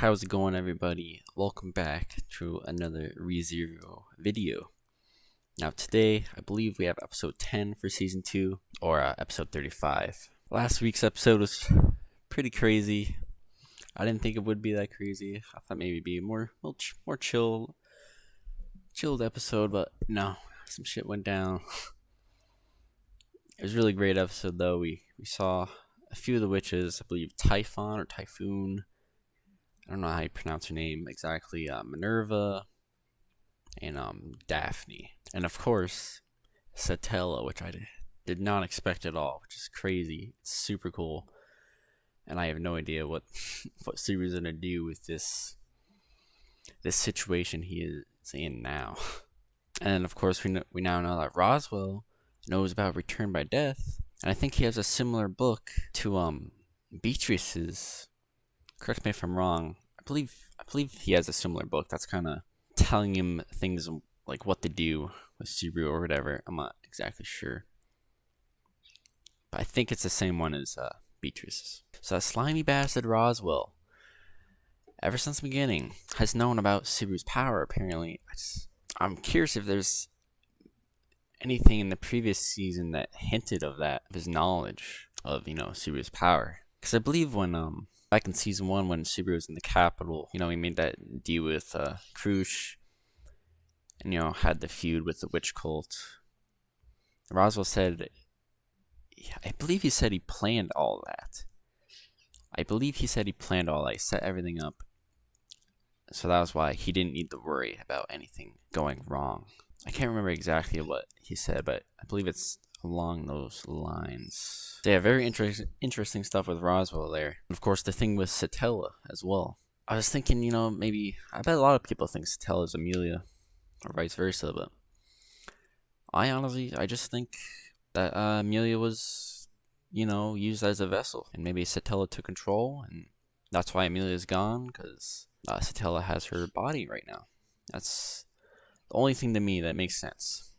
How's it going, everybody? Welcome back to another ReZero video. Now today, I believe we have episode 10 for season 2, or episode 35. Last week's episode was pretty crazy. I didn't think it would be that crazy. I thought maybe it'd be more chilled episode, but no, some shit went down. It was a really great episode though. We saw a few of the witches. I believe Typhon or Typhoon. I don't know how you pronounce her name exactly. Minerva and Daphne, and of course Satella, which I did not expect at all, which is crazy. It's super cool, and I have no idea what Subaru's gonna do with this situation he is in now. And then of course we now know that Roswell knows about Return by Death, and I think he has a similar book to Beatrice's. Correct me if I'm wrong. I believe he has a similar book that's kind of telling him things like what to do with Subaru or whatever. I'm not exactly sure, but I think it's the same one as Beatrice's. So that slimy bastard Roswell, ever since the beginning, has known about Subaru's power. Apparently, I'm curious if there's anything in the previous season that hinted of that, of his knowledge of Subaru's power. Because I believe when back in season 1, when Subaru was in the capital, he made that deal with Krush, and had the feud with the witch cult. Roswell said, I believe he said he planned all that. He set everything up, so that was why he didn't need to worry about anything going wrong. I can't remember exactly what he said, but I believe it's along those lines. So yeah, very interesting stuff with Roswell there. And of course, the thing with Satella as well. I was thinking, maybe, I bet a lot of people think Satella is Emilia, or vice versa, but I just think that Emilia was, used as a vessel, and maybe Satella took control, and that's why Emilia's gone, because Satella has her body right now. That's the only thing to me that makes sense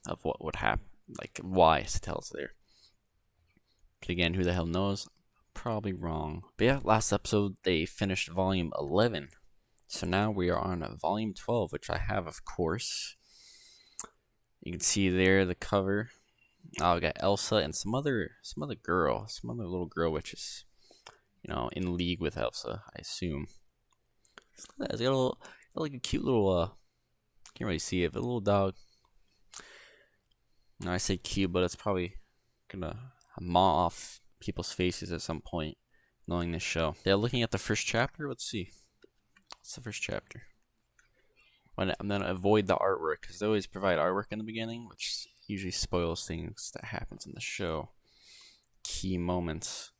of what would happen, like why Satella's there. But again, who the hell knows? Probably wrong. But yeah, last episode they finished volume 11. So now we are on volume 12, which I have, of course. You can see there the cover. Oh, we got Elsa and some other little girl, which is, in league with Elsa, I assume. It's got like a cute little, can't really see it, but a little dog. Now I say cute, but it's probably gonna maw off people's faces at some point, knowing this show. Yeah, looking at the first chapter, let's see. What's the first chapter? I'm gonna avoid the artwork, because they always provide artwork in the beginning, which usually spoils things that happens in the show. Key moments.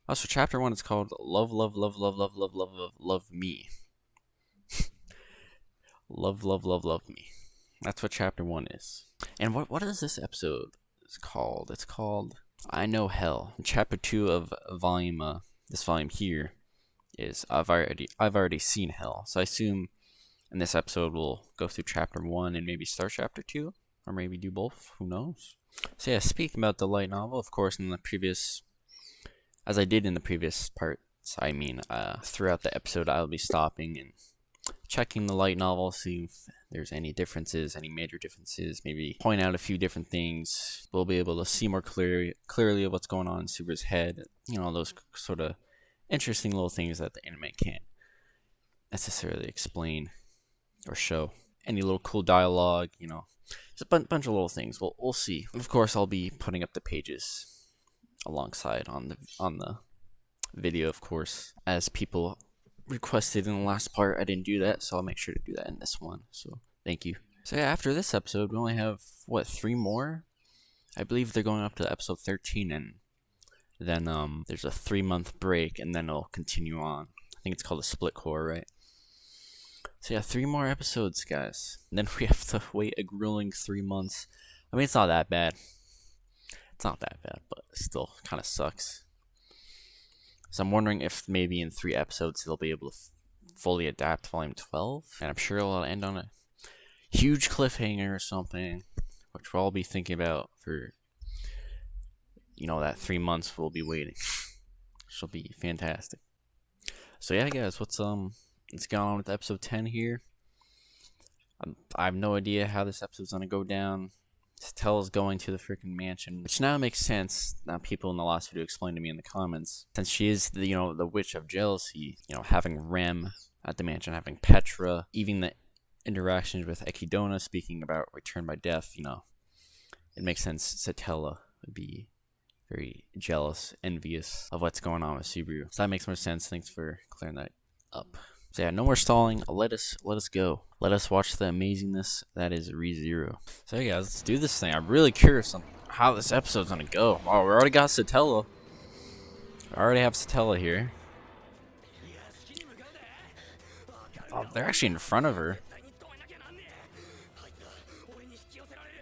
Also, chapter 1 is called Love, Love, Love, Love, Love, Love, Love, Love, Love Me. Love, love, love, love me. That's what chapter 1 is. And what is this episode called? It's called I Know Hell. And chapter 2 of this volume here is I've already seen hell. So I assume in this episode we'll go through chapter 1 and maybe start chapter 2, or maybe do both. Who knows? So yeah, speaking about the light novel, of course, as I did in the previous parts, throughout the episode I'll be stopping and checking the light novel, seeing if there's any major differences, maybe point out a few different things. We'll be able to see more clearly what's going on in Subaru's head. Those sort of interesting little things that the anime can't necessarily explain or show. Any little cool dialogue, just a bunch of little things. We'll see. Of course, I'll be putting up the pages alongside on the video, of course, as people requested in the last part. I didn't do that, so I'll make sure to do that in this one. So thank you. So yeah, after this episode, we only have 3 more. I believe they're going up to episode 13, and then there's a 3-month break, and then it'll continue on. I think it's called a split core, right? So yeah, 3 more episodes, guys. And then we have to wait a grueling 3 months. I mean, it's not that bad. But it still kind of sucks. So I'm wondering if maybe in 3 episodes they'll be able to fully adapt volume 12. And I'm sure it'll end on a huge cliffhanger or something, which we'll all be thinking about for, that 3 months we'll be waiting. Which will be fantastic. So yeah, guys, what's going on with episode 10 here? I have no idea how this episode's gonna go down. Satella's going to the freaking mansion, which now makes sense. Now, people in the last video explained to me in the comments, since she is the the witch of jealousy. Having Rem at the mansion, having Petra, even the interactions with Echidna speaking about return by death. It makes sense. Satella would be very jealous, envious of what's going on with Subaru. So that makes more sense. Thanks for clearing that up. So yeah, no more stalling. Let us go. Let us watch the amazingness that is ReZero. So yeah, guys, let's do this thing. I'm really curious on how this episode's gonna go. Oh, we already got Satella. We already have Satella here. Oh, they're actually in front of her.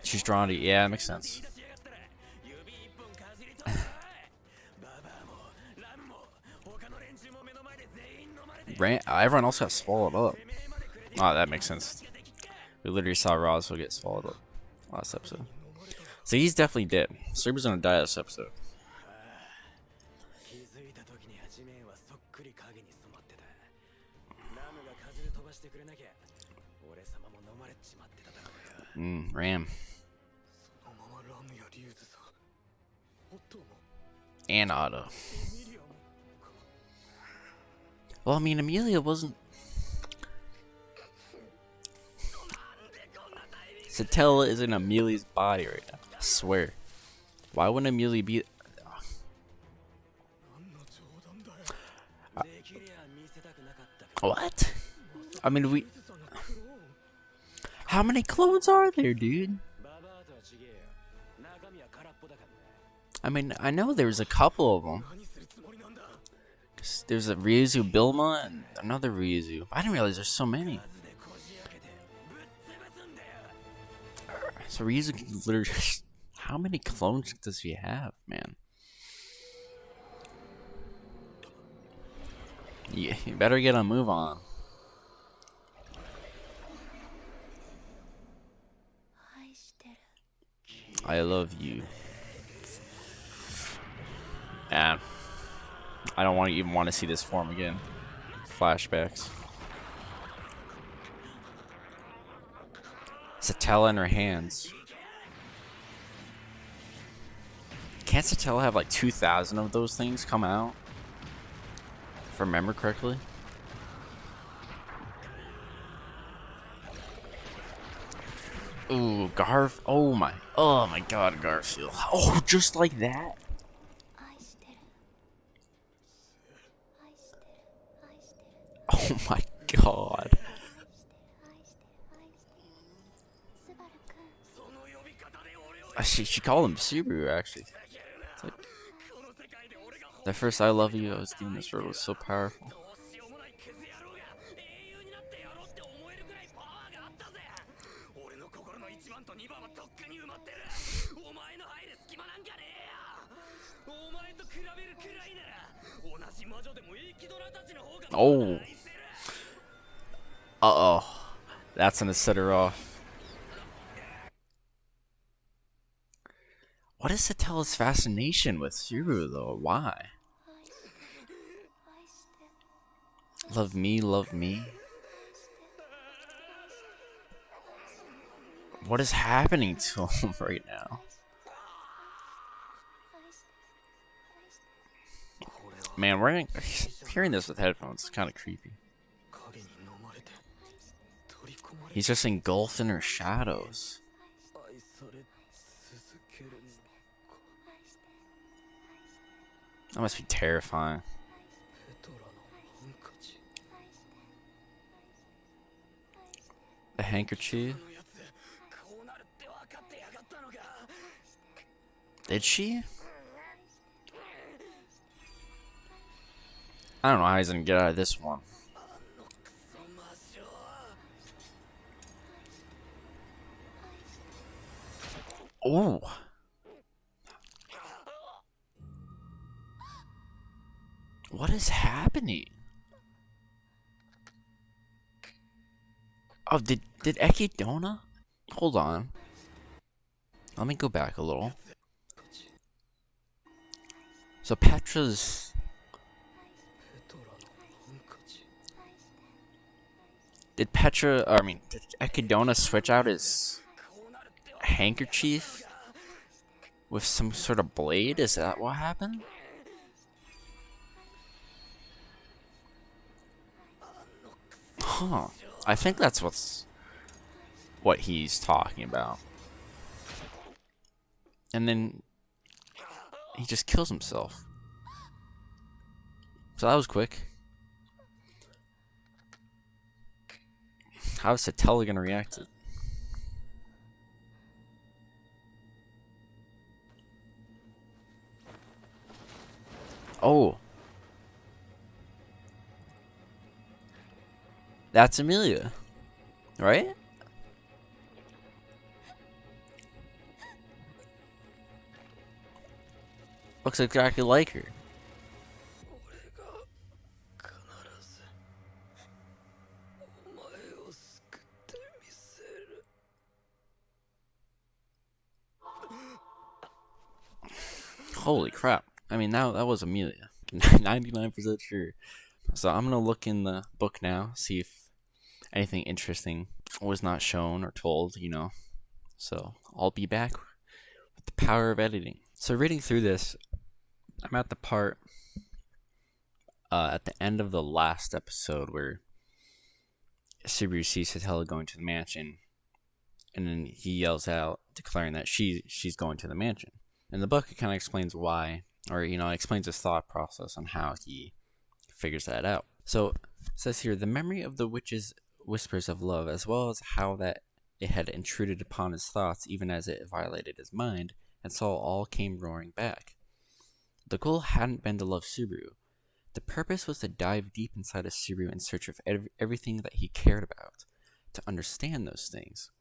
She's drawn to, yeah, it makes sense. Everyone else got swallowed up. Oh, that makes sense. We literally saw Ryuzu get swallowed up last episode. So he's definitely dead. Subaru's gonna die this episode. Ram. And Otto. Well, I mean, Emilia wasn't... Satella is in Emilia's body right now. I swear. Why wouldn't Emilia be... What? I mean, How many clones are there, dude? I mean, I know there's a couple of them. There's a Ryuzu Bilma and another Ryuzu. I didn't realize there's so many. So Ryuzu can literally... How many clones does he have, man? Yeah, you better get a move on. I love you. I don't even want to see this form again. Flashbacks. Satella in her hands. Can't Satella have like 2,000 of those things come out? If I remember correctly. Ooh, oh my god, Garfield. Oh, just like that? Oh my god. She called him Subaru, actually. Like, that first I love you I was given this word was so powerful. Oh. Uh-oh. That's gonna set her off. What is Satella's fascination with Subaru, though? Why? Love me, love me. What is happening to him right now? Man, hearing this with headphones is kind of creepy. He's just engulfed in her shadows. That must be terrifying. The handkerchief? Did she? I don't know how he's gonna get out of this one. Oh. What is happening? Oh, did Echidna? Hold on. Let me go back a little. So Petra's... Did Petra, or I mean, did Echidna switch out his handkerchief with some sort of blade? Is that what happened? Huh. I think that's what he's talking about. And then he just kills himself. So that was quick. How is Satella gonna react to it? Oh. That's Emilia. Right? Looks exactly like her. Holy crap. I mean, that was Emilia. 99% sure. So I'm gonna look in the book now, see if anything interesting was not shown or told, you know. So I'll be back with the power of editing. So reading through this, I'm at the part at the end of the last episode where Subaru sees Satella going to the mansion, and then he yells out, declaring that she's going to the mansion. In the book, it kind of explains why, or explains his thought process on how he figures that out. So it says here, the memory of the witch's whispers of love, as well as how that it had intruded upon his thoughts, even as it violated his mind, and so all came roaring back. The goal hadn't been to love Subaru. The purpose was to dive deep inside of Subaru in search of everything that he cared about, to understand those things.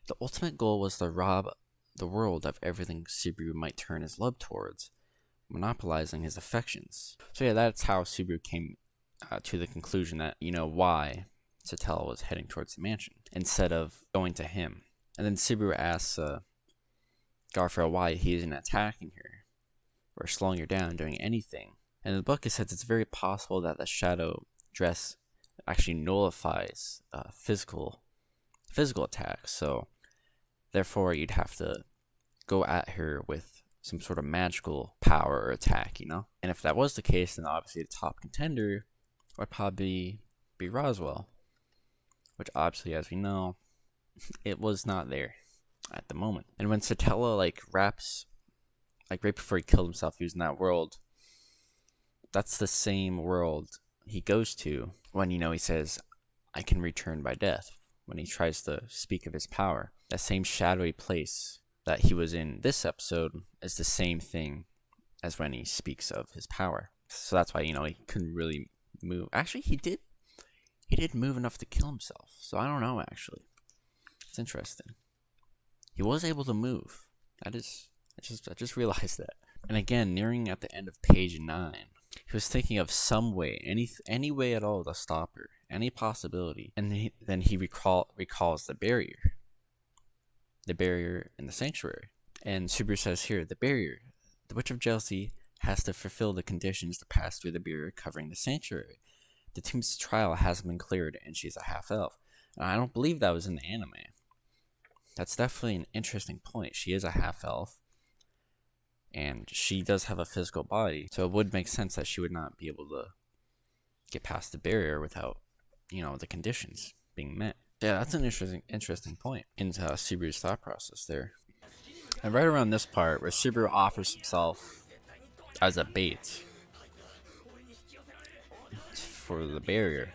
The ultimate goal was to rob the world of everything Subaru might turn his love towards, monopolizing his affections. So yeah, that's how Subaru came to the conclusion that, why Satella was heading towards the mansion, instead of going to him. And then Subaru asks Garfield why he isn't attacking her, or slowing her down, doing anything. And in the book, it says it's very possible that the shadow dress actually nullifies physical attacks. So therefore, you'd have to go at her with some sort of magical power or attack, And if that was the case, then obviously the top contender would probably be Roswell, which obviously, as we know, it was not there at the moment. And when Satella raps, right before he killed himself, he was in that world. That's the same world he goes to when, he says, I can return by death, when he tries to speak of his power. That same shadowy place that he was in this episode is the same thing as when he speaks of his power. So that's why, he couldn't really move. Actually, he did move enough to kill himself. So I don't know, actually. It's interesting. He was able to move. I just realized that. And again, nearing at the end of page 9, he was thinking of some way, any way at all to stop her, any possibility. And then he recalls the barrier in the sanctuary. And Subaru says here, the barrier, the Witch of Jealousy has to fulfill the conditions to pass through the barrier covering the sanctuary. The team's trial hasn't been cleared, and she's a half-elf. And I don't believe that was in the anime. That's definitely an interesting point. She is a half-elf, and she does have a physical body, so it would make sense that she would not be able to get past the barrier without, the conditions being met. Yeah, that's an interesting point into Subaru's thought process there. And right around this part, where Subaru offers himself as a bait for the barrier,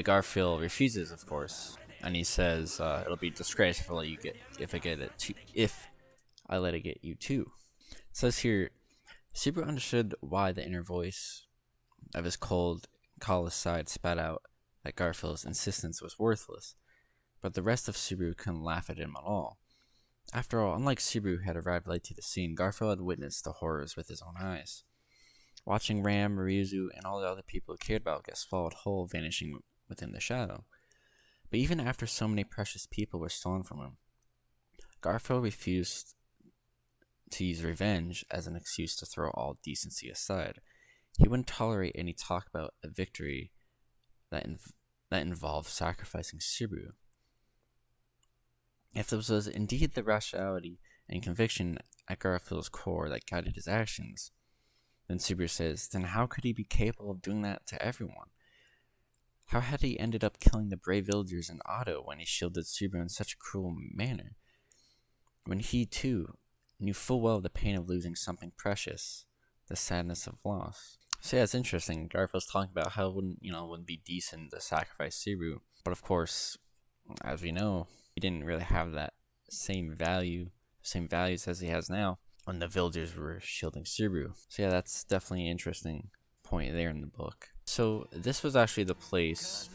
Garfield refuses, of course, and he says it'll be disgraceful if I let it get you too. It says here, Subaru understood why the inner voice of his cold, callous side spat out that Garfield's insistence was worthless, but the rest of Subaru couldn't laugh at him at all. After all, unlike Subaru, who had arrived late to the scene, Garfield had witnessed the horrors with his own eyes. Watching Ram, Ryuzu, and all the other people he cared about get swallowed whole, vanishing within the shadow. But even after so many precious people were stolen from him, Garfield refused to use revenge as an excuse to throw all decency aside. He wouldn't tolerate any talk about a victory that involved sacrificing Subaru. If this was indeed the rationality and conviction at Garfield's core that guided his actions, then Subaru says, then how could he be capable of doing that to everyone? How had he ended up killing the brave villagers in Otto when he shielded Subaru in such a cruel manner? When he, too, knew full well the pain of losing something precious, the sadness of loss. So yeah, it's interesting. Garfield's talking about how it wouldn't be decent to sacrifice Subaru. But of course, as we know, he didn't really have that same values as he has now when the villagers were shielding Subaru. So yeah, that's definitely an interesting point there in the book. So this was actually the place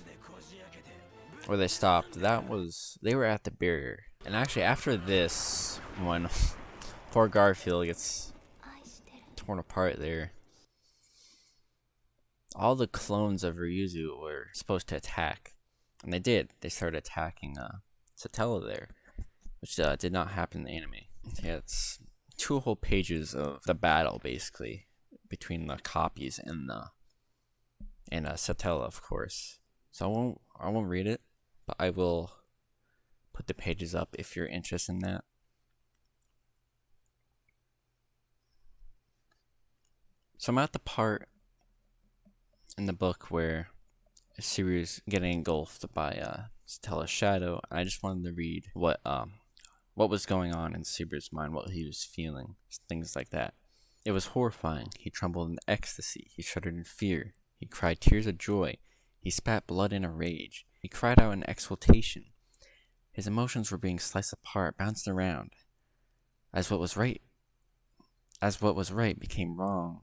where they stopped. They were at the barrier. And actually after this, when poor Garfield gets torn apart there, all the clones of Ryuzu were supposed to attack. And they did. They started attacking Satella there, which did not happen in the anime. Yeah, it's 2 whole pages of the battle, basically, between the copies and Satella, of course. So I won't read it, but I will put the pages up if you're interested in that. So I'm at the part in the book where Subaru's getting engulfed by Satella's shadow. I just wanted to read what was going on in Subaru's mind, what he was feeling, things like that. It was horrifying. He trembled in ecstasy. He shuddered in fear. He cried tears of joy. He spat blood in a rage. He cried out in exultation. His emotions were being sliced apart, bounced around, as what was right became wrong,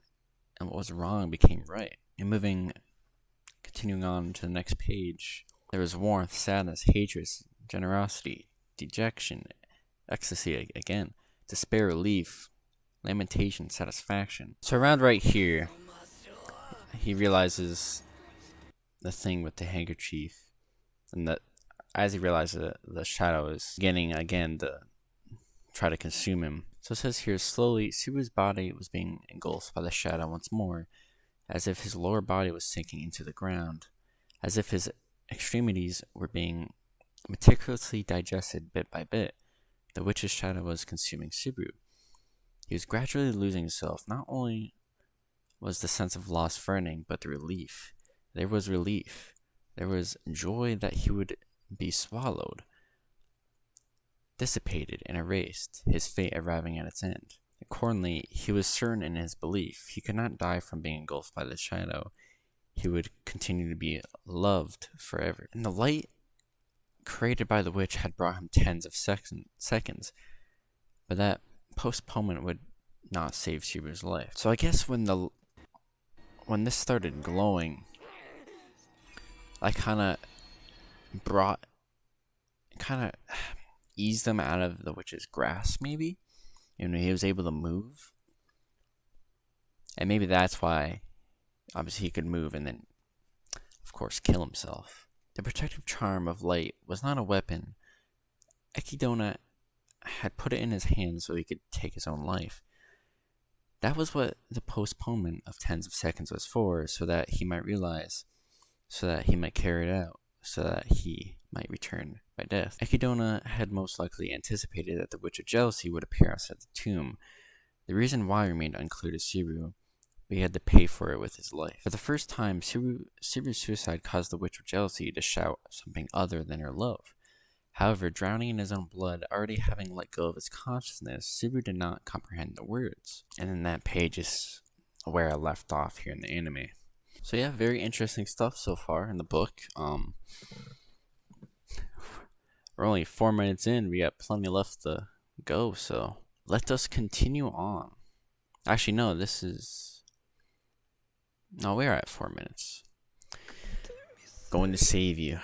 and what was wrong became right. And continuing on to the next page, there was warmth, sadness, hatred, generosity, dejection, ecstasy again, despair, relief, lamentation, satisfaction. So around right here, he realizes the thing with the handkerchief, and that as he realizes it, the shadow is beginning again to try to consume him. So it says here, slowly, Subaru's body was being engulfed by the shadow once more, as if his lower body was sinking into the ground, as if his extremities were being meticulously digested bit by bit. The witch's shadow was consuming Subaru. He was gradually losing himself. Not only was the sense of loss frightening, but the relief. There was relief. There was joy that he would be swallowed, dissipated, and erased, his fate arriving at its end. Accordingly, he was certain in his belief. He could not die from being engulfed by the shadow. He would continue to be loved forever. And the light created by the witch had brought him tens of seconds, but that postponement would not save Subaru's life. So I guess when this started glowing, I kind of eased him out of the witch's grasp, maybe. He was able to move. And maybe that's why, obviously, he could move and then, of course, kill himself. The protective charm of light was not a weapon. Ekidona had put it in his hand so he could take his own life. That was what the postponement of tens of seconds was for, so that he might realize, so that he might carry it out, so that he might return by death. Ekidona had most likely anticipated that the Witch of Jealousy would appear outside the tomb. The reason why remained unclear to Subaru, but he had to pay for it with his life. For the first time, Subaru's suicide caused the Witch of Jealousy to shout something other than her love. However, drowning in his own blood, already having let go of his consciousness, Subaru did not comprehend the words. And then that page is where I left off here in the anime. So yeah, very interesting stuff so far in the book. We're only 4 minutes in. We got plenty left to go, so let us continue on. Actually, no, we're at 4 minutes. Going to save you,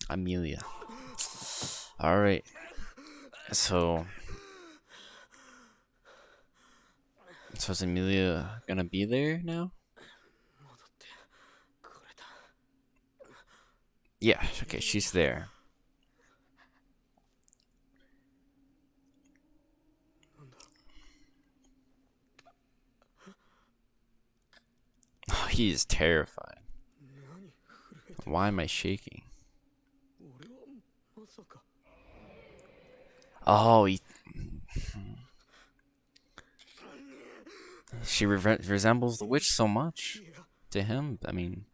Emilia. Alright. So is Emilia gonna be there now? Yeah, okay, she's there. Oh, he is terrified. Why am I shaking? Oh, she resembles the witch so much to him. I mean,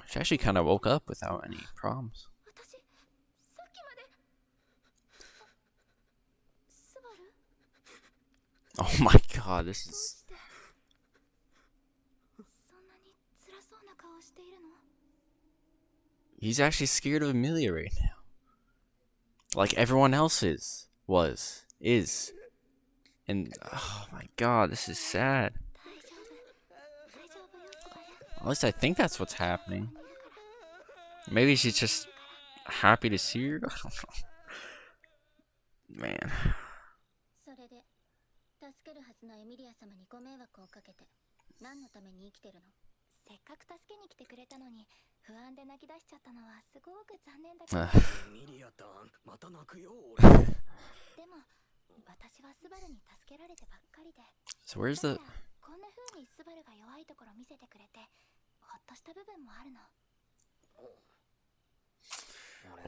she actually kind of woke up without any problems. Oh my god, this is... He's actually scared of Emilia right now. Like everyone else is. And, oh my god, this is sad. At least I think that's what's happening. Maybe she's just happy to see her? I don't know. Man. 助けるはずのエミリア様にご迷惑をかけて何のために生きてるの？せっかく助けに来てくれたのに不安で泣き出しちゃったのはすごく残念だけど。エミリアさん、また泣くよ俺。でも私はスバルに助けられてばっかりで。So where's the... こんな風にスバルが弱いところ見せてくれてほっとした部分もあるの。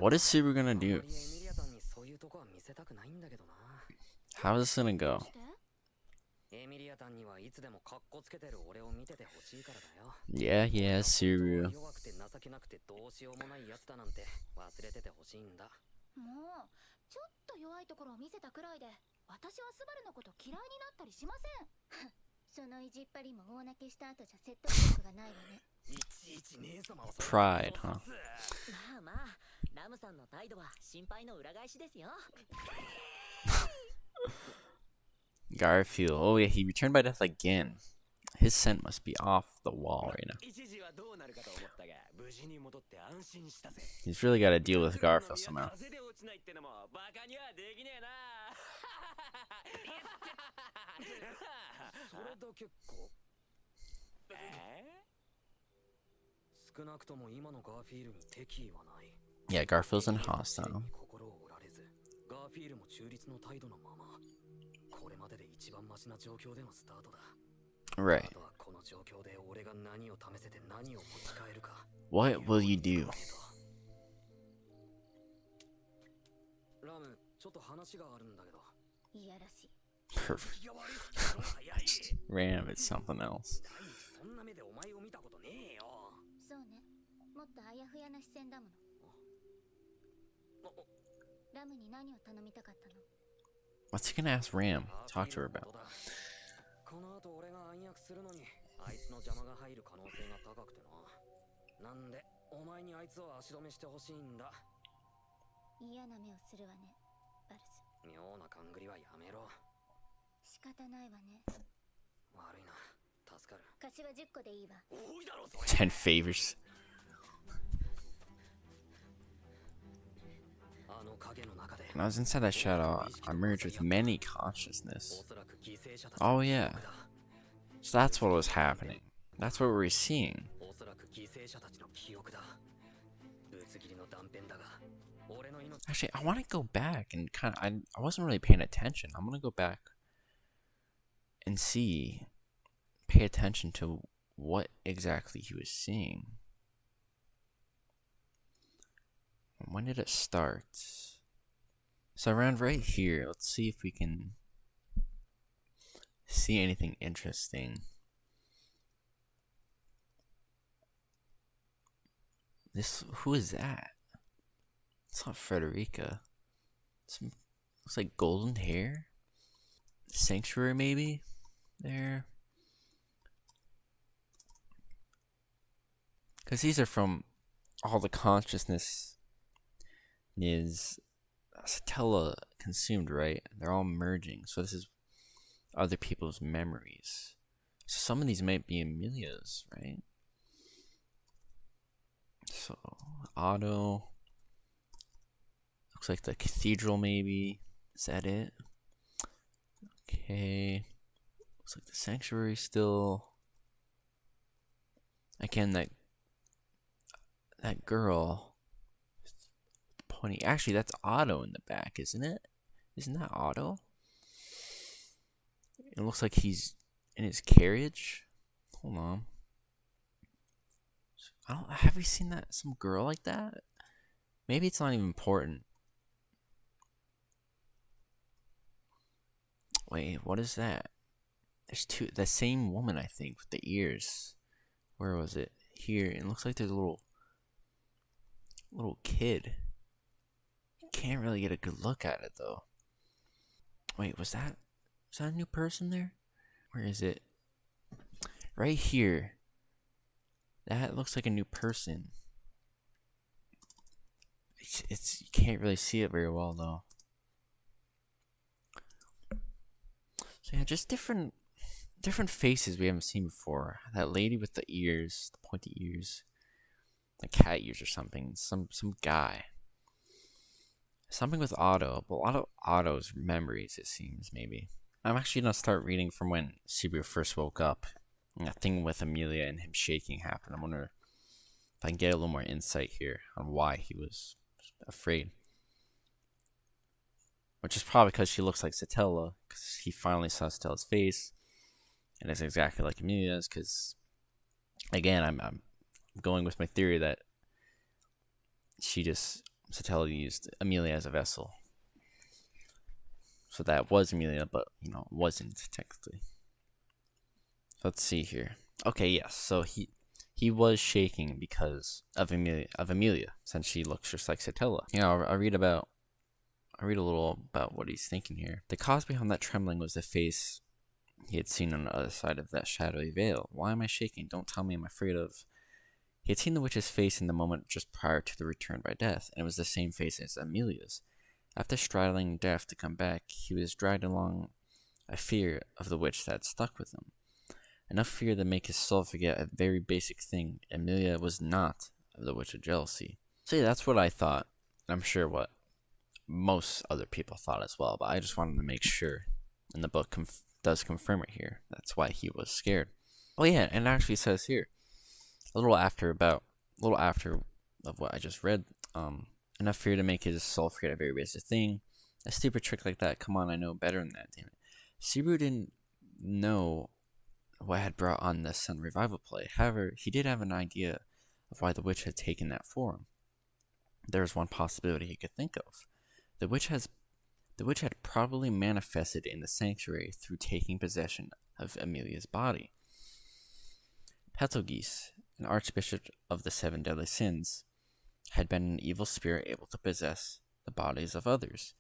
What is Subaru gonna do? How is this gonna go? Yeah, Subaru. もうちょっと弱いところを見せたくらいで私はスバルのこと嫌いになったりしません。その意地っ張りも大泣きした後じゃ説得力がないわね。 Pride, huh? まあまあラムさんの態度は心配の裏返しですよ。 Garfield. Oh yeah, he returned by death again. His scent must be off the wall right now. He's really got to deal with Garfield somehow. Yeah, Garfield's in hostile. Right. What will you do? Perfect. Ram is something else. What's he gonna ask Ram? Talk to her about. Ten favors. When I was inside that shadow, I merged with many consciousness. Oh yeah. So that's what was happening. That's what we were seeing. Actually, I want to go back and I wasn't really paying attention. I'm going to go back and pay attention to what exactly he was seeing. When did it start? So around right here, let's see if we can see anything interesting. Who is that? It's not Frederica. Looks like golden hair. Sanctuary maybe? There. Because these are from all the consciousness is Satella consumed, right? They're all merging. So this is other people's memories. So some of these might be Emilia's, right? So Otto. Looks like the cathedral maybe. Is that it? Okay. Looks like the sanctuary still. Again, that girl. Actually, that's Otto in the back, isn't it? Isn't that Otto? It looks like he's in his carriage. Hold on. Have we seen that some girl like that? Maybe it's not even important. Wait, what is that? There's the same woman, I think, with the ears. Where was it? Here. It looks like there's a little kid. You can't really get a good look at it though. Wait, was that a new person there? Where is it? Right here. That looks like a new person. It's you can't really see it very well though. So yeah, just different faces we haven't seen before. That lady with the ears, the pointy ears, the cat ears or something. Some guy. Something with Otto, but a lot of Otto's memories, it seems, maybe. I'm actually gonna start reading from when Subaru first woke up. And that thing with Emilia and him shaking happened. I wonder if I can get a little more insight here on why he was afraid. Which is probably because she looks like Satella, because he finally saw Satella's face, and it's exactly like Emilia's. Because again, I'm going with my theory that Satella used Emilia as a vessel. So that was Emilia, but wasn't technically. Let's see here. Okay, yes. So he was shaking because of Emilia, since she looks just like Satella. I'll read a little about what he's thinking here. The cause behind that trembling was the face he had seen on the other side of that shadowy veil. Why am I shaking? Don't tell me I'm afraid of. He had seen the witch's face in the moment just prior to the return by death, and it was the same face as Emilia's. After straddling death to come back, he was dragged along a fear of the witch that stuck with him. Enough fear to make his soul forget a very basic thing. Emilia was not the witch of jealousy. So yeah, that's what I thought. I'm sure what most other people thought as well, but I just wanted to make sure. And the book does confirm it here. That's why he was scared. Oh yeah, and it actually says here, a little after of what I just read, enough fear to make his soul forget a very basic thing. A stupid trick like that, come on, I know better than that, damn it. Subaru didn't know what had brought on the Sun revival play. However, he did have an idea of why the witch had taken that form. There was one possibility he could think of. The witch had probably manifested in the sanctuary through taking possession of Emilia's body. Petelgeuse, an archbishop of the seven deadly sins, had been an evil spirit able to possess the bodies of others.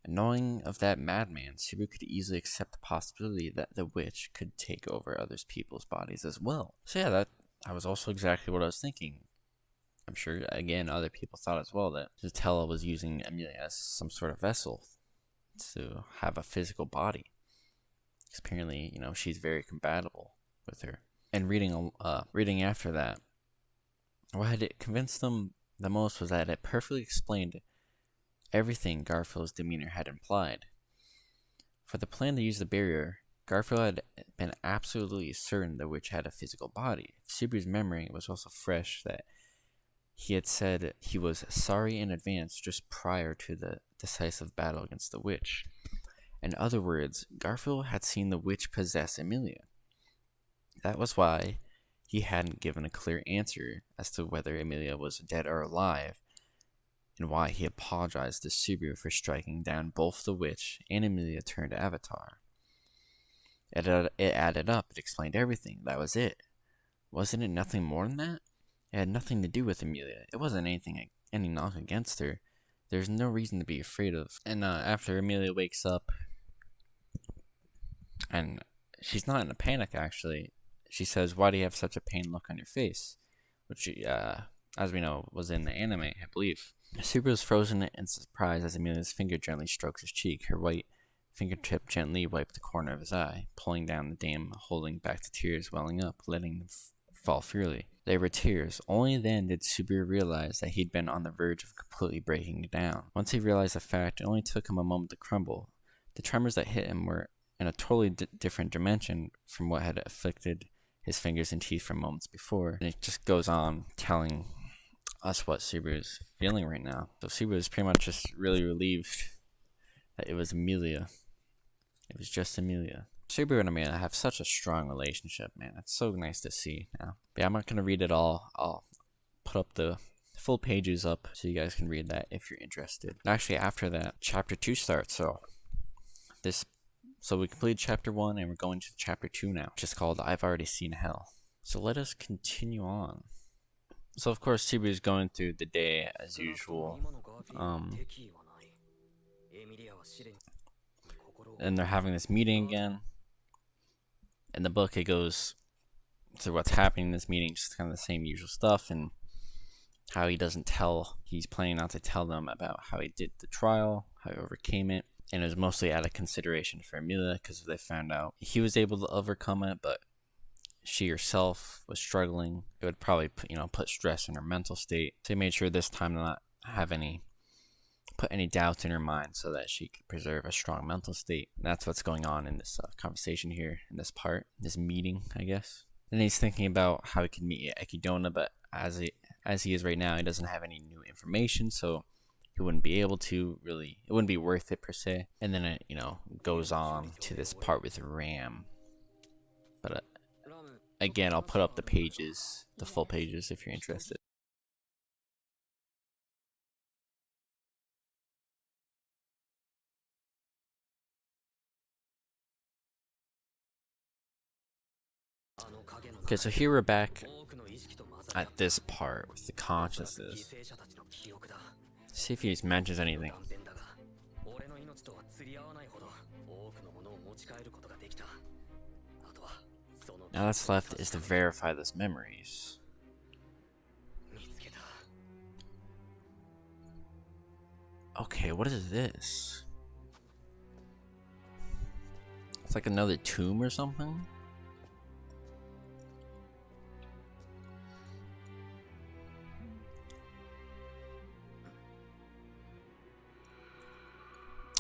And knowing of that madman, Subaru could easily accept the possibility that the witch could take over other people's bodies as well. So yeah, that was also exactly what I was thinking. I'm sure, again, other people thought as well that Satella was using Emilia as some sort of vessel to have a physical body. Because apparently, she's very compatible with her. And reading after that, what had it convinced them the most was that it perfectly explained everything Garfield's demeanor had implied. For the plan to use the barrier, Garfield had been absolutely certain the witch had a physical body. Subaru's memory was also fresh that he had said he was sorry in advance just prior to the decisive battle against the witch. In other words, Garfield had seen the witch possess Emilia. That was why he hadn't given a clear answer as to whether Emilia was dead or alive, and why he apologized to Subaru for striking down both the witch and Emilia turned Avatar. It added up. It explained everything. That was it. Wasn't it nothing more than that? It had nothing to do with Emilia. It wasn't any knock against her. There's no reason to be afraid of. And after Emilia wakes up, and she's not in a panic actually, she says, "Why do you have such a pained look on your face?" Which, as we know, was in the anime, I believe. Subaru is frozen in surprise as Emilia's finger gently strokes his cheek. Her white fingertip gently wiped the corner of his eye, pulling down the dam, holding back the tears welling up, letting them fall freely. They were tears. Only then did Subaru realize that he'd been on the verge of completely breaking down. Once he realized the fact, it only took him a moment to crumble. The tremors that hit him were in a totally different dimension from what had afflicted his fingers and teeth from moments before. And it just goes on telling us what Subaru is feeling right now. So Subaru is pretty much just really relieved that it was Emilia. It was just Emilia. So Subaru and Emilia have such a strong relationship, man. It's so nice to see now. But yeah, I'm not gonna read it all. I'll put up the full pages up so you guys can read that if you're interested. And actually, after that, chapter 2 starts. So we completed chapter 1 and we're going to chapter 2 now, which is called I've Already Seen Hell. So let us continue on. So of course Subaru is going through the day as usual. And they're having this meeting again. In the book, it goes through what's happening in this meeting, just kind of the same usual stuff, and how he's planning not to tell them about how he did the trial, how he overcame it, and it was mostly out of consideration for Emilia, because they found out he was able to overcome it, but she herself was struggling. It would probably put stress in her mental state. So he made sure this time to not have put any doubts in her mind so that she could preserve a strong mental state. And that's what's going on in this conversation here, in this meeting, I guess. And he's thinking about how he could meet Ekidona, but as he is right now, he doesn't have any new information, so he wouldn't be able to really, it wouldn't be worth it per se. And then it, goes on to this part with Ram. But again, I'll put up the pages, the full pages, if you're interested. Okay, so here we're back at this part with the consciousness. See if he mentions anything. Now that's left is to verify those memories. Okay, what is this? It's like another tomb or something?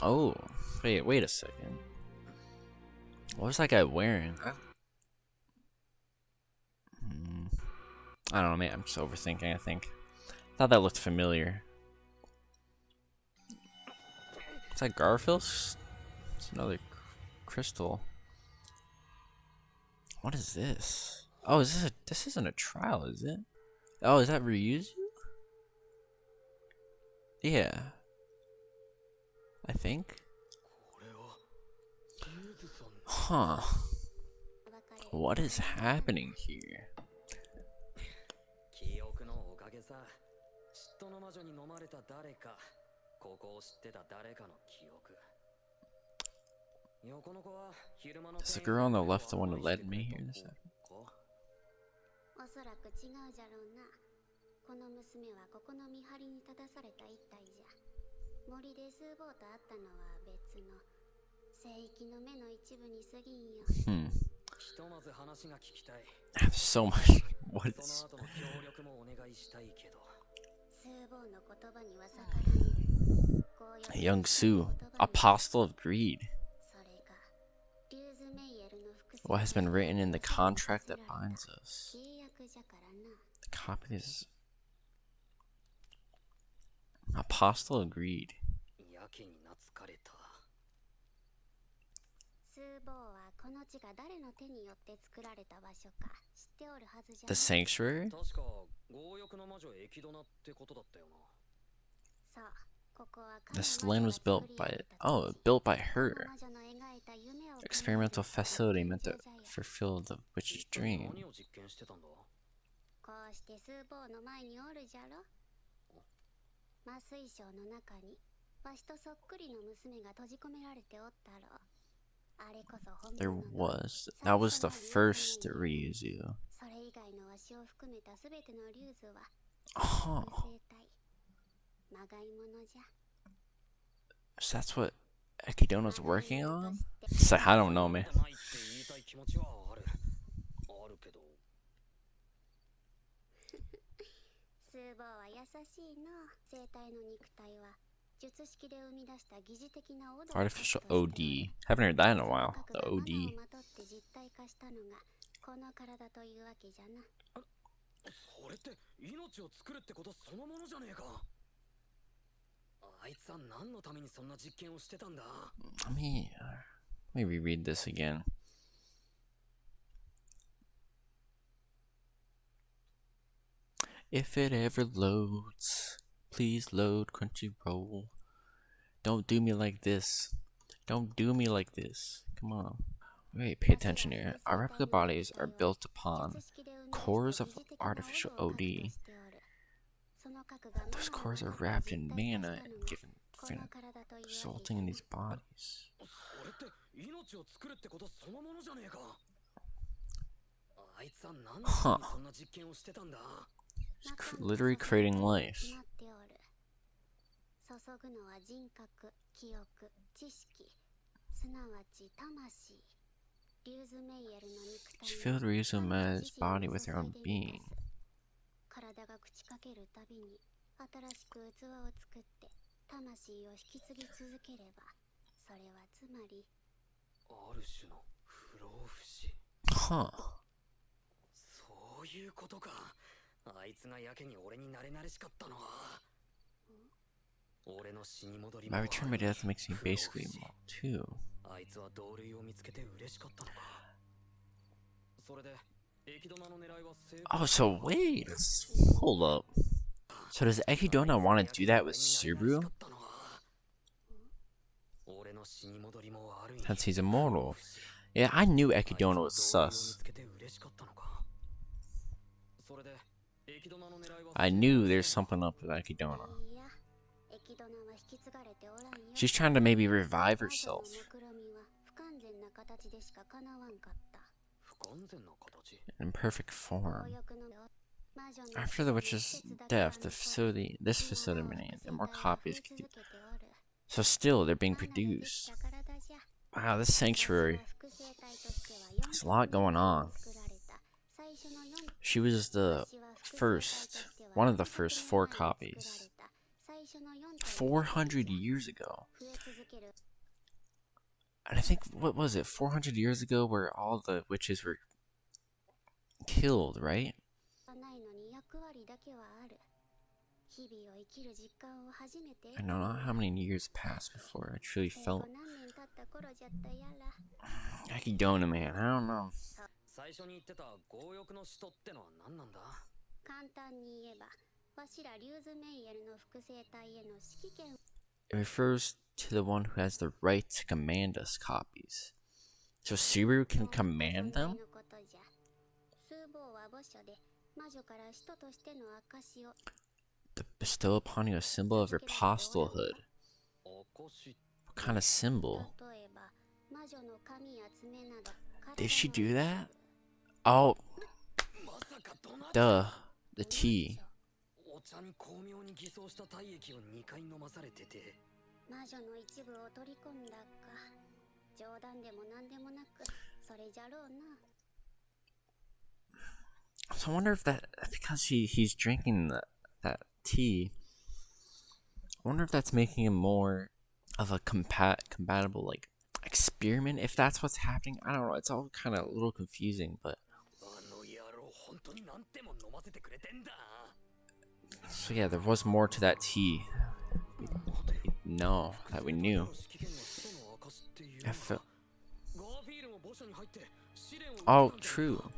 Oh, wait a second. What was that guy wearing? I don't know, man. I'm just overthinking, I think. Thought that looked familiar. Is that Garfield's? It's another crystal. What is this? Oh, this isn't a trial, is it? Oh, is that Ryuzu? Yeah. I think. Huh. What is happening here? Is the girl on the left the one who led me here this afternoon? おそらく違うじゃろうな。この娘はここの見張りに立たされた一体じゃ。森でスーボーと会ったのは別の聖域の目の一部に過ぎんよ。ひとまず話が聞きたい。So much. What is? その後の協力もお願いしたいけど。スーボーの言葉には逆らえん。Young Sue, Apostle of Greed. What has been written in the contract that binds us? The copy is Apostle of Greed. The Sanctuary? This land was built by her. Experimental facility meant to fulfill the witch's dream. That was the first Ryuzu. Oh. So that's what Ekidona's working on? It's like, I don't know, man. Artificial OD. Haven't heard that in a while. The OD. それって命を作るってことそのものじゃねえか。あいつは何のためにそんな実験をしてたんだ。Let me reread this again. If it ever loads, please load Crunchyroll. Don't do me like this. Don't do me like this. Come on. Wait, pay attention here. Our replica bodies are built upon cores of artificial OD. Those cores are wrapped in mana and given resulting in these bodies. Huh. It's literally creating life. She filled Ryuzu's body with her own being. Huh. My return by death makes me basically immortal too. Oh, so wait, hold up. So does Ekidona want to do that with Subaru? Since he's immortal. Yeah, I knew Ekidona was sus. I knew there's something up with Ekidona. She's trying to maybe revive herself. In perfect form. After the witch's death, this facility remained, and more copies could do. So still, they're being produced. Wow, this sanctuary. There's a lot going on. She was one of the first 4 copies. 400 years ago. And I think, what was it, 400 years ago where all the witches were killed, right? I don't know how many years passed before I truly felt Ekidona, man, I don't know. It refers to the one who has the right to command us copies. So Subaru can command them? To bestow upon you a symbol of your apostlehood. What kind of symbol? Did she do that? Oh. Duh. The T. So I wonder if that, because he's drinking that tea, I wonder if that's making him more of a compatible like experiment, if that's what's happening. I don't know, it's all kind of a little confusing, but so yeah, there was more to that tea. No, that we knew. Oh, true.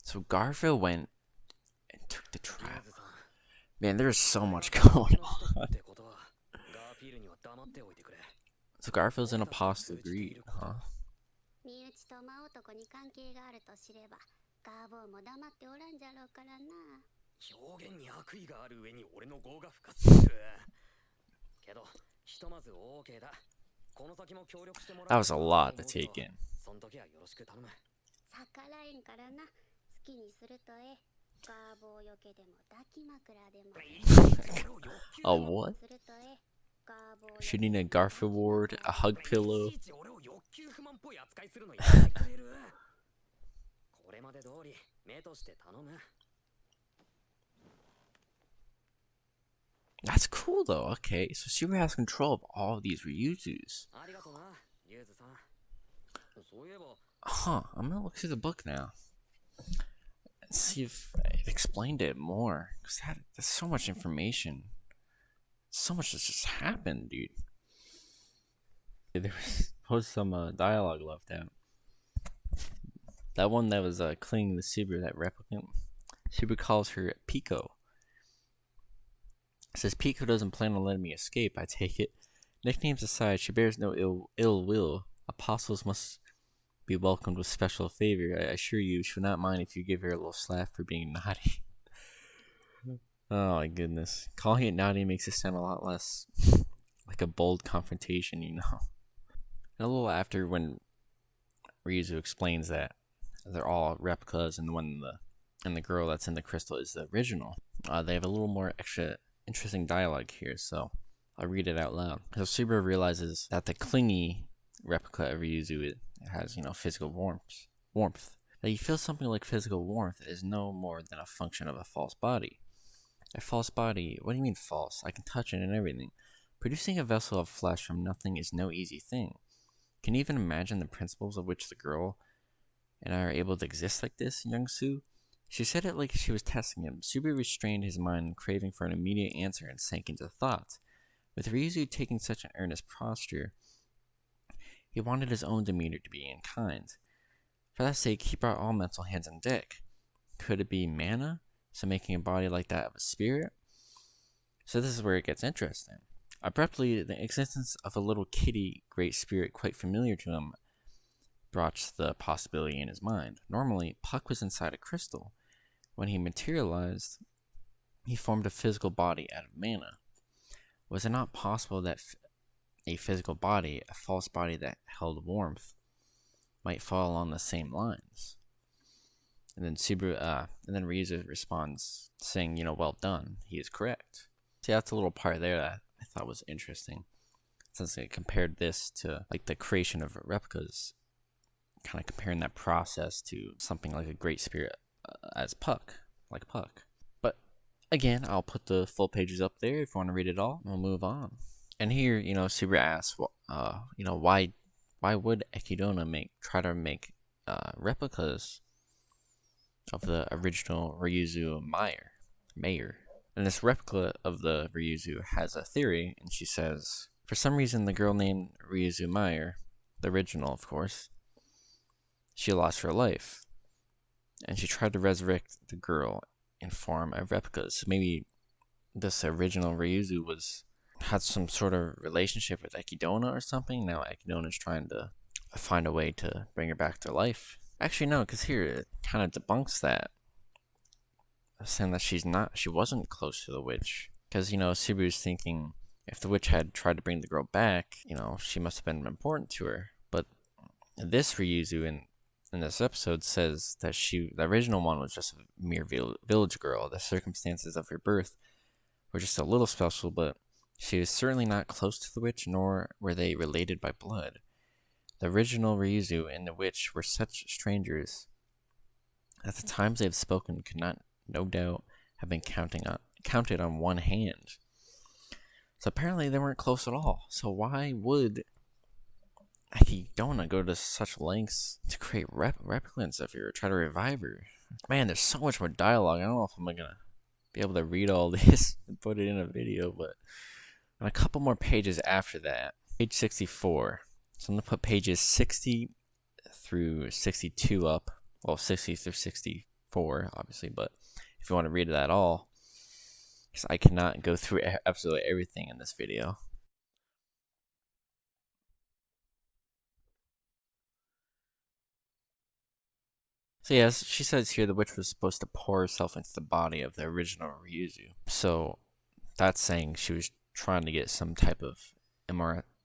So Garfield went and took the trial. Man, there's so much going on. So Garfield's an apostle of greed, huh? That was a lot to take in. A what? She need a Garfield award, a hug pillow. That's cool though. Okay, so Subaru has control of all of these Ryuzus. Huh, I'm gonna look through the book now and see if it explained it more. Because that's so much information. So much has just happened, dude. There was some dialogue left out. That one that was clinging to Subaru, that replicant. Subaru calls her Pico. Says Pico doesn't plan on letting me escape, I take it. Nicknames aside, she bears no ill will. Apostles must be welcomed with special favor. I assure you, she will not mind if you give her a little slap for being naughty. Oh my goodness. Calling it naughty makes it sound a lot less like a bold confrontation, you know. And a little after, when Ryuzu explains that they're all replicas and the girl that's in the crystal is the original, they have a little more extra interesting dialogue here, so I'll read it out loud. So Subaru realizes that the clingy replica of Ryuzu has, physical warmth. That you feel something like physical warmth is no more than a function of a false body. A false body? What do you mean false? I can touch it and everything. Producing a vessel of flesh from nothing is no easy thing. Can you even imagine the principles of which the girl and I are able to exist like this, young Sue? She said it like she was testing him. Subaru restrained his mind, craving for an immediate answer, and sank into thought. With Ryuzu taking such an earnest posture, he wanted his own demeanor to be kind. For that sake, he brought all mental hands on deck. Could it be mana? So making a body like that of a spirit? So this is where it gets interesting. Abruptly, the existence of a little kitty great spirit quite familiar to him brought the possibility in his mind. Normally, Puck was inside a crystal. When he materialized, he formed a physical body out of mana. Was it not possible that a physical body, a false body that held warmth, might fall along the same lines? And then Ryuzu responds, saying, well done. He is correct. See, that's a little part there that I thought was interesting. Since I compared this to like the creation of replicas, kind of comparing that process to something like a great spirit as Puck, like Puck. But again, I'll put the full pages up there if you want to read it all. We'll move on. And here, Subaru asks, why would Ekidona try to make replicas of the original Ryuzu Mayor? And this replica of the Ryuzu has a theory, and she says, for some reason, the girl named Ryuzu Mayor, the original, of course, she lost her life, and she tried to resurrect the girl in form of replicas. So maybe this original Ryuzu had some sort of relationship with Ekidona or something. Now Ekidona is trying to find a way to bring her back to life. Actually, no, because here it kind of debunks that, saying that she wasn't close to the witch. Because, Subaru's thinking if the witch had tried to bring the girl back, she must have been important to her. But this Ryuzu in this episode says that the original one was just a mere village girl. The circumstances of her birth were just a little special, but she was certainly not close to the witch, nor were they related by blood. The original Ryuzu and the witch were such strangers that the times they have spoken could not, no doubt, have been counted on one hand. So apparently they weren't close at all. So why would Ekidona go to such lengths to create replicants of her or try to revive her? Man, there's so much more dialogue. I don't know if I'm gonna be able to read all this and put it in a video, but on a couple more pages after that, page 64. So I'm gonna put pages 60 through 62 up. Well, 60 through 64, obviously, but if you want to read it at all, because I cannot go through absolutely everything in this video. So yes, she says here the witch was supposed to pour herself into the body of the original Ryuzu. So that's saying she was trying to get some type of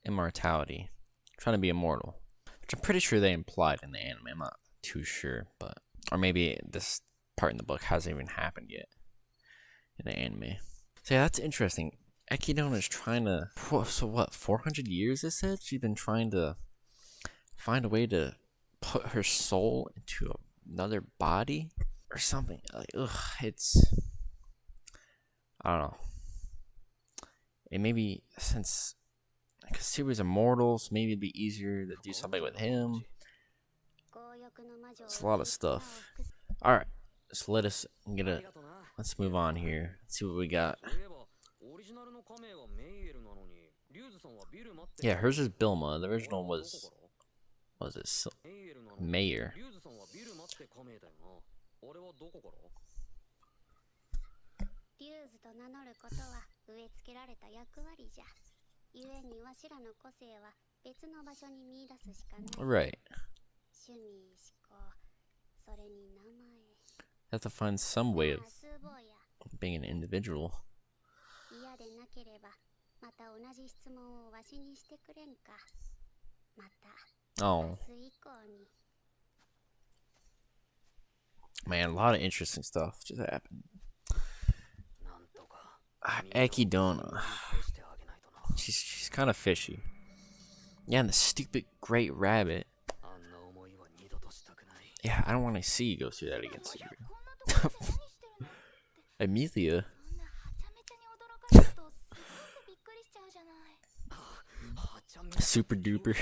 immortality, trying to be immortal, which I'm pretty sure they implied in the anime. I'm not too sure, or maybe this part in the book hasn't even happened yet in the anime. So yeah, that's interesting. Ekidona is trying to, 400 years it said? She's been trying to find a way to put her soul into another body or something. Like, I don't know. And maybe since, because he was immortal, so maybe it'd be easier to do something with him. It's a lot of stuff. Alright, so let's move on here. Let's see what we got. Yeah, hers is Bilma. The original was it Mayor? リューズと名乗ることは植え付けられた役割じゃ。故にわしらの個性は別の場所に見出すしかない。Right. 趣味、思考、それに名前。Have to find some way of スーボーや。 being an individual. 嫌でなければまた同じ質問をわしにしてくれんか。また Oh 明日以降に。 man, a lot of interesting stuff just happened. Akidona. She's kind of fishy. Yeah, and the stupid great rabbit. Yeah, I don't want to see you go through that again, Subaru. Emilia. そんなはちゃめちゃに驚かれるとすごくびっくりしちゃうじゃない。 Super duper.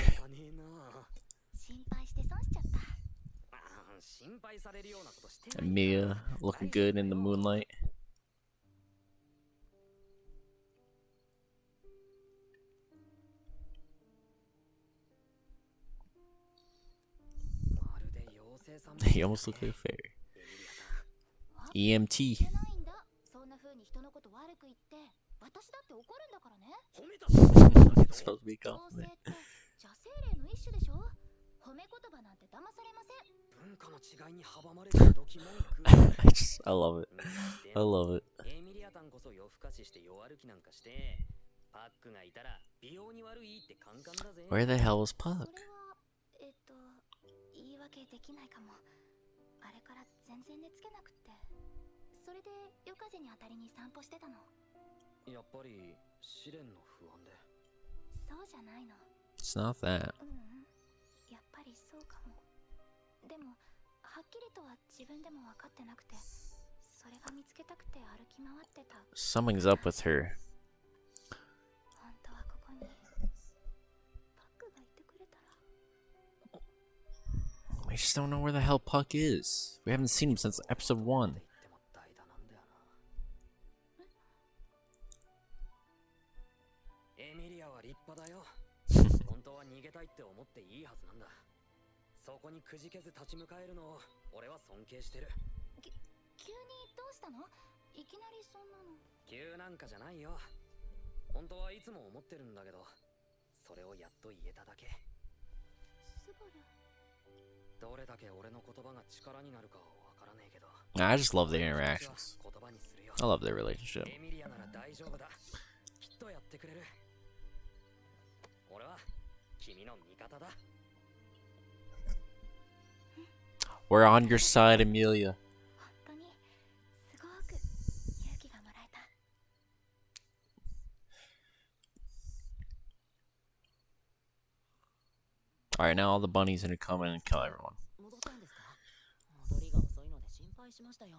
心配して損しちゃった。 Emilia looking good in the moonlight. He almost looked like a fairy. EMT. いけないんだ。そんな風に人のこと悪く言って、私だって怒るんだからね。 It's supposed to be a 強制 compliment. って邪精霊の一種でしょ。褒め言葉なんて騙されません。 I love it. I love it. Where the hell was そ Puck? れは言い訳できないかも。あれから全然寝つけなくって。それで夜風に当たりに散歩してたの。やっぱり試練の不安で。そうじゃないの。 It's not that. やっぱりそうかも。でもはっきりとは自分でも分かってなくて、それが見つけたくて歩き回ってた。 Something's up with her. 本当はここにパックがいてくれたら。 We just don't know where the hell Puck is. We haven't seen him since episode 1. エミリアは立派だよ。本当は逃げたいって思っていいはずなんだ。そこにくじけず立ち向かえるのを俺は尊敬してる。急にどうしたの？いきなりそんなの。急なんかじゃないよ。本当はいつも思ってるんだけど、それをやっと言えただけ。スバル。どれだけ俺の言葉が力になるかはわからねえけど。I just love their interactions. I love their relationship. エミリアなら大丈夫だ。きっとやってくれる。俺は君の味方だ。 We're on your side, Emilia. 本当にすごく勇気がもらえた。 Alright, now all the bunnies are gonna come in and kill everyone. 戻ったんですか？戻りが遅いので心配しましたよ。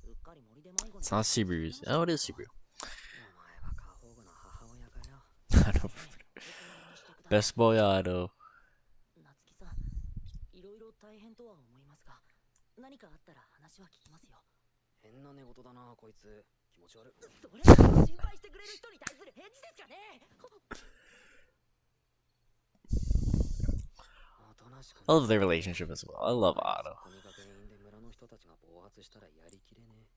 うっかり森で迷子に。 It's not Subaru's. Oh, it is Subaru. お前は過保護な母親かよ。 I don't Best boy Otto. 夏希さん、いろいろ大変とは思いますが、何かあったら話は聞きますよ。変な寝言だなこいつ。気持ち悪い。それは心配してくれる人に対する返事ですかね。 I love their relationship as well. I love Otto. 国が原因で村の人たちが暴発したらやりきれねえ。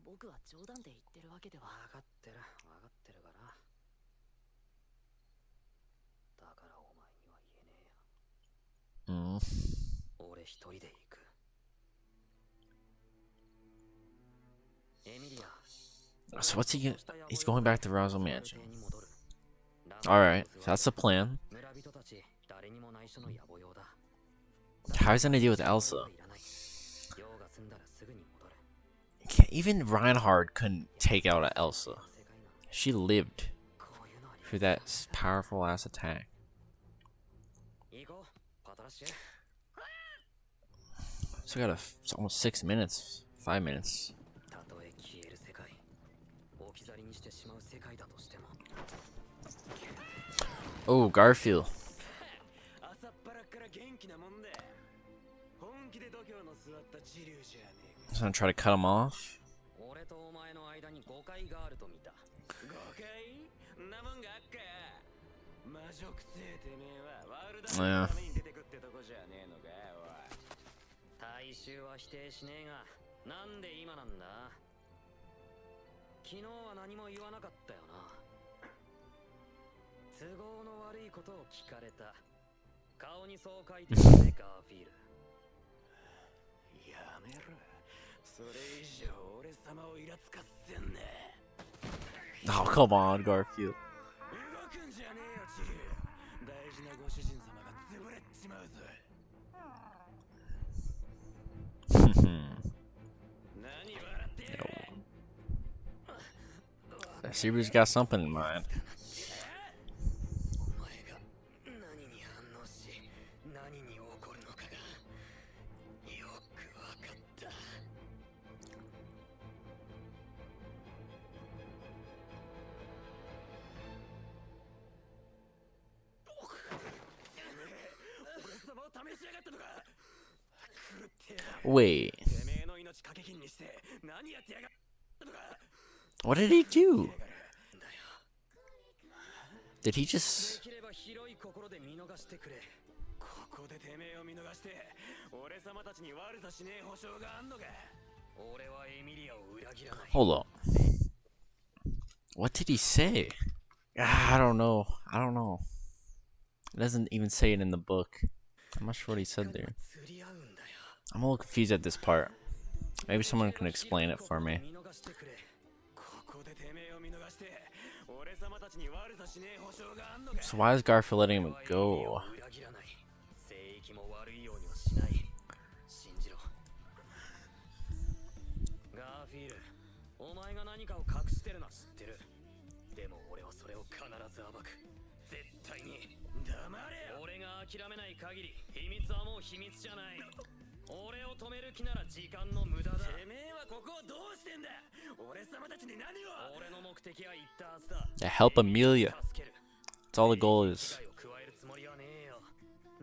僕は冗談で言ってるわけでは。分かってる分かってるから。だからお前には言えねえや。俺一人で行く。エミリア。 So what's he gonna... He's going back to Ryuzu Mansion. Alright, so that's the plan. How's he gonna deal with Elsa? Even Reinhard couldn't take out Elsa. She lived through that powerful ass attack. So we got it's almost 6 minutes, 5 minutes. Oh, Garfield. Just gonna try to cut him off. Yeah. 大衆は否定しねえが、なんで今なんだ。昨日は何も言わなかったよな。都合の悪いことを聞かれた。顔にそう書いてるね、ガーフィール。やめろ。それ以上俺様をイラつかせんね。Oh, come on, Garfield. 動くんじゃねえよ、チフ。大事なご主人様が潰れちまうぞ。何笑ってんの。 Seabu's got something in mind. お前が何に反応し、何に起こるのかがよくわかった。俺様を試しやがったのか。狂ってやがる。 Wait, てめえの命かけ金にして何やってやがったのか。 what did he do? だよ。 Did he just... できれば広い心で見逃してくれ。ここでてめえを見逃して俺様たちに悪さしねえ保証があんのか。俺はエミリアを裏切らない。 Hold up. What did he say? I don't know. I don't know. It doesn't even say it in the book. I'm not sure what he said there. 釣り合うんだよ。 I'm a little confused at this part. Maybe someone can explain it for me. ここでてめえを見逃して俺様たちに悪さしねえ保証があんのか。 So why is Garfield letting him go? 裏切らない。聖域も悪いようにはしない。信じろ。ガーフィール、お前が何かを隠してるのは知ってる。でも俺はそれを必ず暴く。絶対に黙れよ。俺が諦めない限り秘密はもう秘密じゃない。俺を止める気なら時間の無駄だ。てめえはここをどうしてんだ。俺様たちに何を。俺の目的は言ったはずだ。 To help Emilia. That's all the goal is. 加えるつもりはねえよ。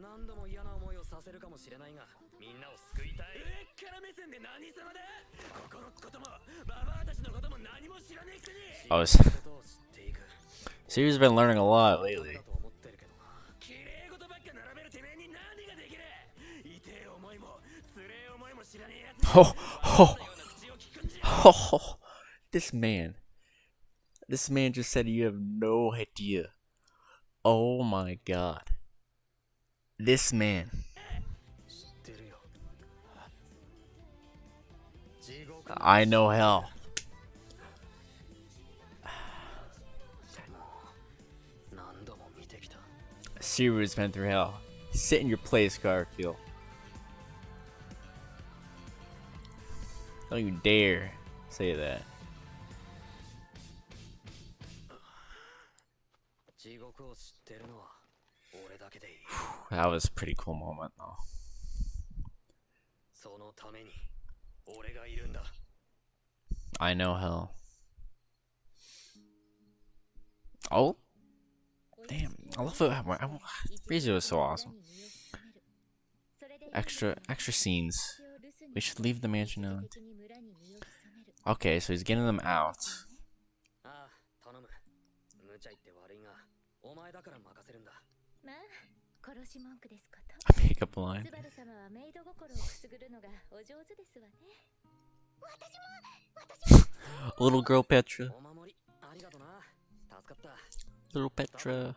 何度も嫌な思いをさせるかもしれないが、みんなを救いたい。上から目線で何様だ。ここのこともババアたちのことも何も知らねえくせに。 Oh, Sirius has been learning a lot lately. 綺麗事ばっか並べるてめえに何ができる。痛え思いもつれえ思いも知らねえやつ。 Oh, oh, oh, this man. This man just said you have no idea. Oh my god. This man. I know hell. Sirius been through hell. Sit in your place, Garfield. Don't you dare say that. That was a pretty cool moment, though. I know hell. Oh? Damn, I love it. Ryuzu is so awesome. Extra scenes. We should leave the mansion now. Okay, so he's getting them out. A pickup line. Little girl Petra. Little Petra.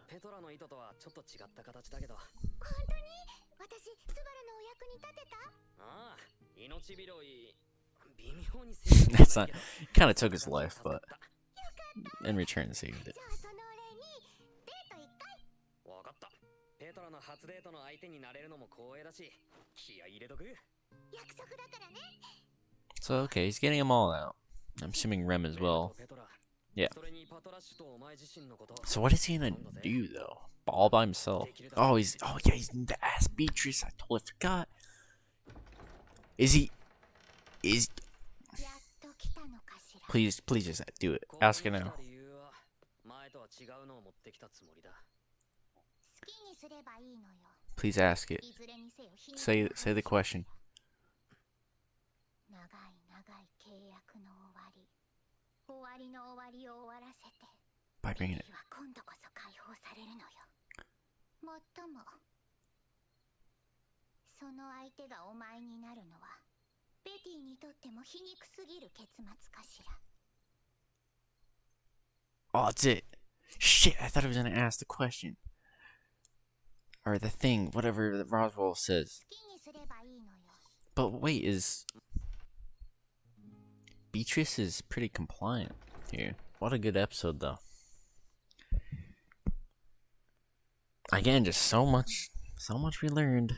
ああ、命拾い微妙に That's not. Kind of took his life, but in return saved it. わかった。ペトラの初デートの相手になれるのも光栄だし、気合い入れとく。約束だからね。 So okay, he's getting them all out. I'm assuming Rem as well. Yeah. So what is he gonna do though? All by himself? Oh, he's the ass Beatrice. I totally forgot. Is he? Please just do it. Ask her now. Please ask it. Say the question. By bringing it. その相相手がお前になるのはベティにとっても皮肉すぎる結末かしら。 Oh, that's it. Shit, I thought I was gonna ask the question. Or the thing, whatever that Roswell says. 好きにすればいいのよ。 But wait, Beatrice is pretty compliant here. What a good episode, though. Again, just so much we learned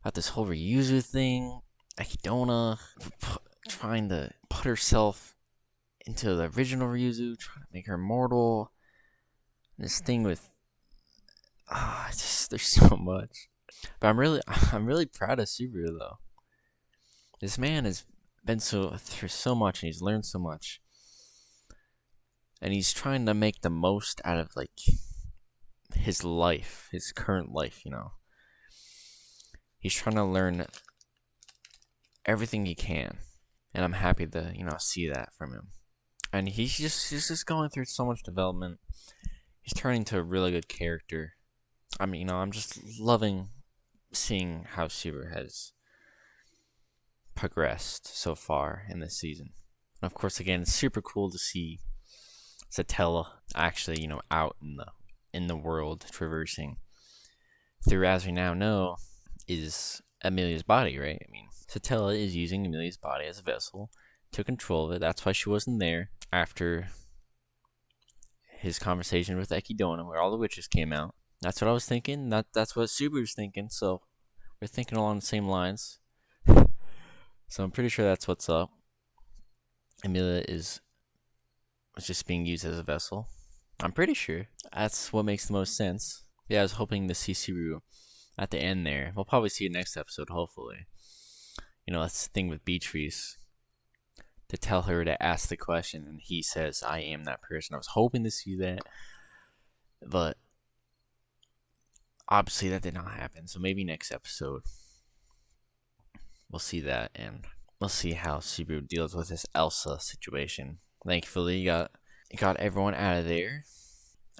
about this whole Ryuzu thing. Akidona trying to put herself into the original Ryuzu, trying to make her immortal. This thing with there's so much. But I'm really proud of Subaru though. This man has been through so much and he's learned so much. And he's trying to make the most out of like his life, his current life, you know. He's trying to learn everything he can. And I'm happy to, see that from him. And he's just going through so much development. He's turning to a really good character. I mean, I'm just loving seeing how Subaru has progressed so far in this season. And of course, again, it's super cool to see Satella actually, out in the world, traversing through, as we now know, is Emilia's body, right? I mean, Satella is using Emilia's body as a vessel to control of it. That's why she wasn't there after his conversation with Ekidona, where all the witches came out. That's what I was thinking. That's what Subaru's thinking. So we're thinking along the same lines. So I'm pretty sure that's what's up. Emilia was just being used as a vessel. I'm pretty sure that's what makes the most sense. Yeah, I was hoping to see Subaru at the end there. We'll probably see it next episode, hopefully. That's the thing with Beatrice. To tell her to ask the question, and he says, I am that person. I was hoping to see that. But obviously that did not happen. So maybe next episode we'll see that, and we'll see how Subaru deals with this Elsa situation. Thankfully, he got everyone out of there,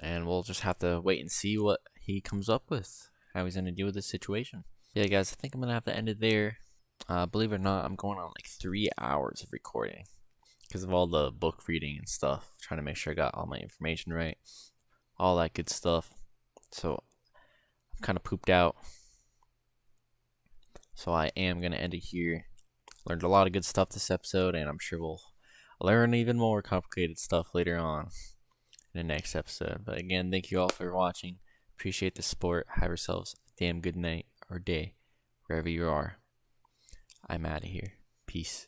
and we'll just have to wait and see what he comes up with, how he's gonna deal with this situation. Yeah, guys, I think I'm gonna have to end it there. Believe it or not, I'm going on like 3 hours of recording because of all the book reading and stuff, trying to make sure I got all my information right, all that good stuff. So I'm kind of pooped out. So I am going to end it here. Learned a lot of good stuff this episode, and I'm sure we'll learn even more complicated stuff later on in the next episode. But again, thank you all for watching. Appreciate the support. Have yourselves a damn good night or day, wherever you are. I'm out of here. Peace.